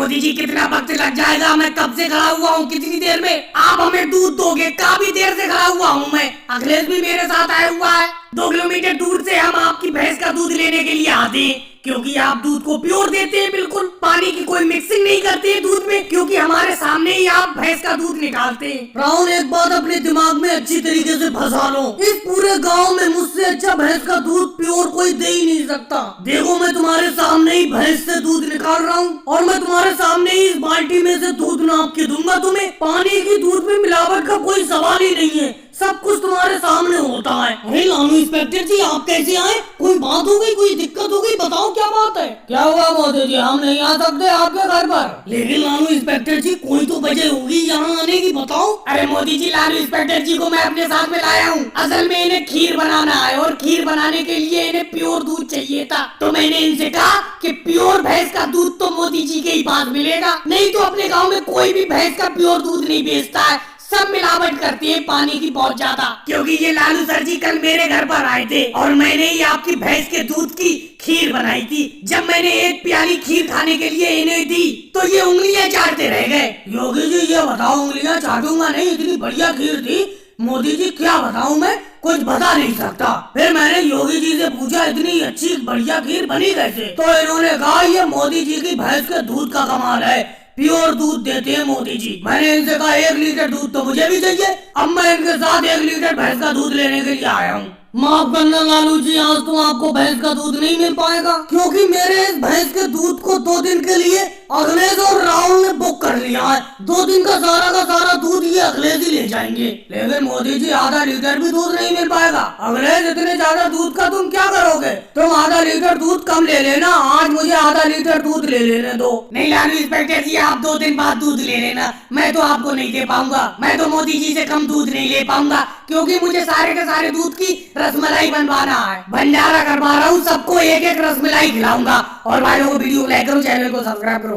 मोदी जी कितना वक्त लग जाएगा? मैं कब से खड़ा हुआ हूँ, कितनी देर में आप हमें दूध दोगे? काफी देर से खड़ा हुआ हूँ मैं। अखिलेश भी मेरे साथ आया हुआ है। 2 किलोमीटर दूर से हम आपकी भैंस का दूध लेने के लिए आते हैं, क्योंकि आप दूध को प्योर देते हैं, बिल्कुल पानी की कोई मिक्सिंग नहीं करते हैं दूध में, क्योंकि हमारे सामने ही आप भैंस का दूध निकालते हैं। राहुल, एक बात अपने दिमाग में अच्छी तरीके से फंसा लो। इस पूरे गांव में मुझसे अच्छा भैंस का दूध प्योर कोई दे ही नहीं सकता। देखो, मैं तुम्हारे सामने ही भैंस से दूध निकाल रहा हूँ और मैं तुम्हारे सामने ही इस बाल्टी में से दूध नाप के दूंगा तुम्हें। पानी की दूध में मिलावट का कोई सवाल ही नहीं है, सब कुछ तुम्हारे सामने होता है। अरे लालू इंस्पेक्टर जी, आप कैसे आए? कोई बात हो गई, कोई दिक्कत हो गई? बताओ क्या बात है। क्या हुआ मोदी जी, हम नहीं आ सकते आपके घर पर? लेकिन लालू इंस्पेक्टर जी, कोई तो वजह होगी यहाँ आने की, बताओ। अरे मोदी जी, लालू इंस्पेक्टर जी को मैं अपने साथ में लाया हूँ। असल में इन्हें खीर बनाना है और खीर बनाने के लिए इन्हें प्योर दूध चाहिए था, तो मैंने इनसे कहा कि प्योर भैंस का दूध तो मोदी जी के ही पास मिलेगा, नहीं तो अपने गाँव में कोई भी भैंस का प्योर दूध नहीं बेचता है, सब मिलावट करती है पानी की बहुत ज्यादा। क्योंकि ये लालू सर जी कल मेरे घर पर आए थे और मैंने ही आपकी भैंस के दूध की खीर बनाई थी। जब मैंने एक प्याली खीर खाने के लिए इन्हें दी तो ये उंगलियां चाटते रह गए। योगी जी, ये बताओ, उंगलियां चाटूंगा नहीं, इतनी बढ़िया खीर थी। मोदी जी, क्या बताऊं, मैं कुछ बता नहीं सकता। फिर मैंने योगी जी से पूछा, इतनी अच्छी बढ़िया खीर बनी कैसे? तो इन्होंने कहा, ये मोदी जी की भैंस के दूध का कमाल है, प्योर दूध देते हैं मोदी जी। मैंने इनसे कहा 1 लीटर दूध तो मुझे भी चाहिए। अब मैं इनके साथ 1 लीटर भैंस का दूध लेने के लिए आया हूँ। माफ करना लालू जी, आज तो आपको भैंस का दूध नहीं मिल पाएगा, क्योंकि मेरे इस भैंस के दूध को 2 दिन के लिए अखिलेश और राहुल ने बुक कर लिया है। 2 दिन का सारा दूध ये अखिलेश ही ले जाएंगे। लेकिन मोदी जी, आधा लीटर भी दूध नहीं मिल पाएगा। अखिलेश, इतने ज्यादा दूध का तुम क्या करोगे? तुम आधा लीटर दूध कम ले लेना, आज मुझे आधा लीटर दूध ले लेने दो। नहीं लालू इंस्पेक्टर जी, आप 2 दिन बाद दूध ले लेना, मैं तो आपको नहीं दे पाऊंगा। मैं तो मोदी जी से कम दूध नहीं ले पाऊंगा, क्योंकि मुझे सारे के सारे दूध की रसमलाई बनवाना है। भंडारा करवा रहा हूँ, सबको 1-1 रसमलाई खिलाऊंगा। और भाइयों को वीडियो लाइक करो, चैनल को सब्सक्राइब करो।